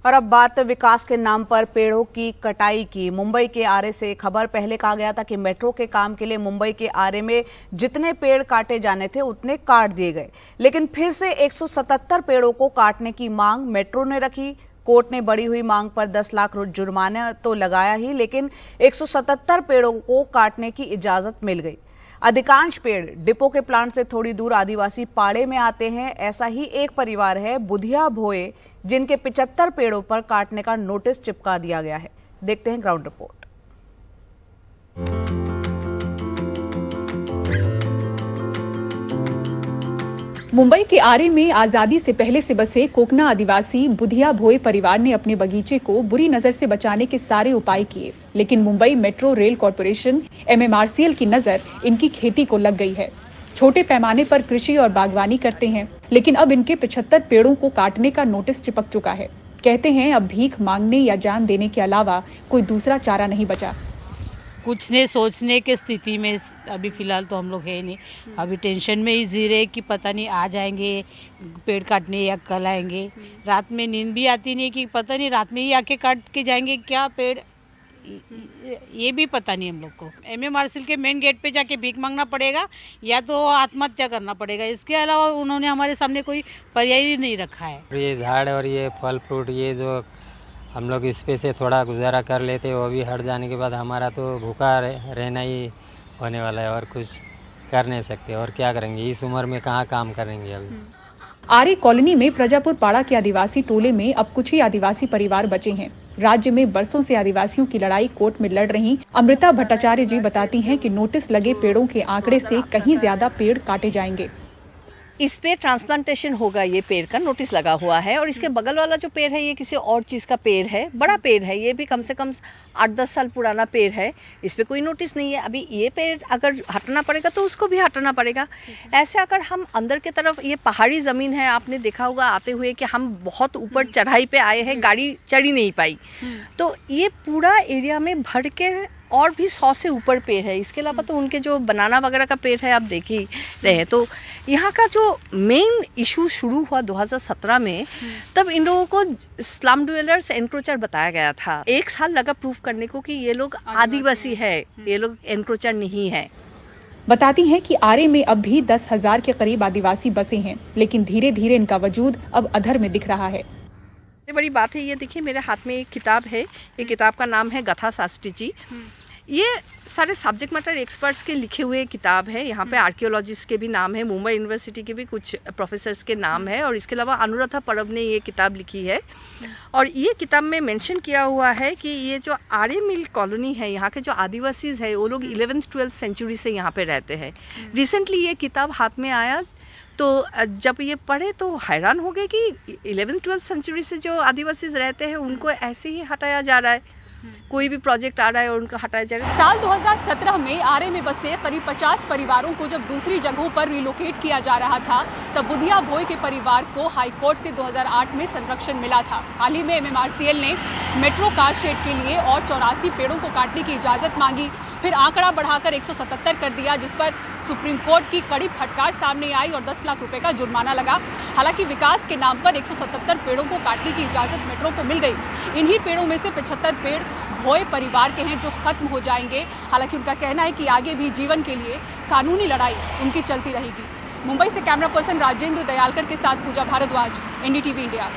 और अब बात विकास के नाम पर पेड़ों की कटाई की। मुंबई के आरे से खबर पहले कहा गया था कि मेट्रो के काम के लिए मुंबई के आरे में जितने पेड़ काटे जाने थे उतने काट दिए गए, लेकिन फिर से 177 पेड़ों को काटने की मांग मेट्रो ने रखी। कोर्ट ने बढ़ी हुई मांग पर 10 लाख जुर्माना तो लगाया ही, लेकिन 177 पेड़ों को काटने की इजाजत मिल गई। अधिकांश पेड़ डिपो के प्लांट से थोड़ी दूर आदिवासी पाड़े में आते हैं। ऐसा ही एक परिवार है बुधिया भोए, जिनके 75 पेड़ों पर काटने का नोटिस चिपका दिया गया है। देखते हैं ग्राउंड रिपोर्ट। मुंबई के आरे में आजादी से पहले से बसे कोकना आदिवासी बुधिया भोए परिवार ने अपने बगीचे को बुरी नजर से बचाने के सारे उपाय किए, लेकिन Mumbai metro rail corporation MMRCL की नजर इनकी खेती को लग गई है। छोटे पैमाने पर कृषि और बागवानी करते हैं, लेकिन अब इनके 75 पेड़ों को काटने का नोटिस चिपक चुका है। कहते हैं अब भीख मांगने या जान देने के अलावा कोई दूसरा चारा नहीं बचा। कुछ ने सोचने की स्थिति में अभी फिलहाल तो हम लोग है नहीं। अभी टेंशन में ही जी रहे कि पता नहीं आ जाएंगे पेड़ काटने या कल आएंगे। रात में नींद भी आती नहीं कि पता नहीं रात में ही आके काट के जाएंगे क्या पेड़, ये भी पता नहीं हम लोग को। MMRCL के मेन गेट पे जाके भीख मांगना पड़ेगा या तो आत्महत्या करना पड़ेगा। इसके अलावा उन्होंने हमारे सामने कोई पर्याय ही नहीं रखा है। ये झाड़ और ये फल फ्रूट ये जो हम लोग इस पे से थोड़ा गुजारा कर लेते, वो भी हट जाने के बाद हमारा तो भूखा रहना ही होने वाला है और कुछ कर नहीं सकते। और क्या करेंगे, इस उम्र में कहाँ काम करेंगे। अभी आरे कॉलोनी में प्रजापुर पाड़ा के आदिवासी टोले में अब कुछ ही आदिवासी परिवार बचे हैं। राज्य में बरसों से आदिवासियों की लड़ाई कोर्ट में लड़ रही अमृता भट्टाचार्य जी बताती हैं कि नोटिस लगे पेड़ों के आंकड़े से कहीं ज्यादा पेड़ काटे जाएंगे। इस पे ट्रांसप्लांटेशन होगा, ये पेड़ का नोटिस लगा हुआ है। और इसके बगल वाला जो पेड़ है ये किसी और चीज़ का पेड़ है, बड़ा पेड़ है, ये भी कम से कम 8-10 साल पुराना पेड़ है। इस पे कोई नोटिस नहीं है। अभी ये पेड़ अगर हटाना पड़ेगा तो उसको भी हटाना पड़ेगा। ऐसे अगर हम अंदर की तरफ, ये पहाड़ी ज़मीन है, आपने देखा होगा आते हुए कि हम बहुत ऊपर चढ़ाई पे आए हैं, गाड़ी चढ़ ही नहीं पाई। तो ये पूरा एरिया में भर के और भी 100 से ऊपर पेड़ है। इसके अलावा तो उनके जो बनाना वगैरह का पेड़ है आप देख ही रहे हैं। तो यहाँ का जो मेन इशू शुरू हुआ 2017 में, तब इन लोगों को स्लम ड्वेलर्स एनक्रोचर बताया गया था। 1 साल लगा प्रूफ करने को कि ये लोग आदिवासी है, ये लोग एनक्रोचर नहीं है। बताती हैं कि आरे में अब भी 10,000 के करीब आदिवासी बसे हैं, लेकिन धीरे धीरे इनका वजूद अब अधर में दिख रहा है। बड़ी बात है, ये देखिए मेरे हाथ में एक किताब है। ये किताब का नाम है गथा शास्त्री जी। ये सारे सब्जेक्ट मैटर एक्सपर्ट्स के लिखे हुए किताब है। यहाँ पे आर्कियोलॉजिस्ट के भी नाम है, मुंबई यूनिवर्सिटी के भी कुछ प्रोफेसर्स के नाम है, और इसके अलावा अनुराधा परब ने ये किताब लिखी है। और ये किताब में मेंशन किया हुआ है कि ये जो आरे मिल कॉलोनी है, यहाँ के जो आदिवासीज है वो लोग 11th-12th सेंचुरी से यहाँ पे रहते हैं। रिसेंटली ये किताब हाथ में आया तो जब ये पढ़े तो हैरान हो गए कि 11th-12th सेंचुरी से जो आदिवासी रहते हैं उनको ऐसे ही हटाया जा रहा है। कोई भी प्रोजेक्ट आ रहा है और उनको हटाया जा रहा है। साल 2017 में आरे में बसे करीब 50 परिवारों को जब दूसरी जगहों पर रिलोकेट किया जा रहा था, तब बुधिया भोए के परिवार को हाईकोर्ट से 2008 में संरक्षण मिला था। हाल ही में MMRCL ने मेट्रो कार शेड के लिए और 84 पेड़ों को काटने की इजाजत मांगी, फिर आंकड़ा बढ़ाकर 177 कर दिया, जिस पर सुप्रीम कोर्ट की कड़ी फटकार सामने आई और 10 लाख रुपए का जुर्माना लगा। हालांकि विकास के नाम पर 177 पेड़ों को काटने की इजाजत मेट्रो को मिल गई। इन्हीं पेड़ों में से 75 पेड़ भोए परिवार के हैं जो खत्म हो जाएंगे। हालांकि उनका कहना है कि आगे भी जीवन के लिए कानूनी लड़ाई उनकी चलती रहेगी। मुंबई से कैमरा पर्सन राजेंद्र दयालकर के साथ पूजा भारद्वाज, NDTV इंडिया।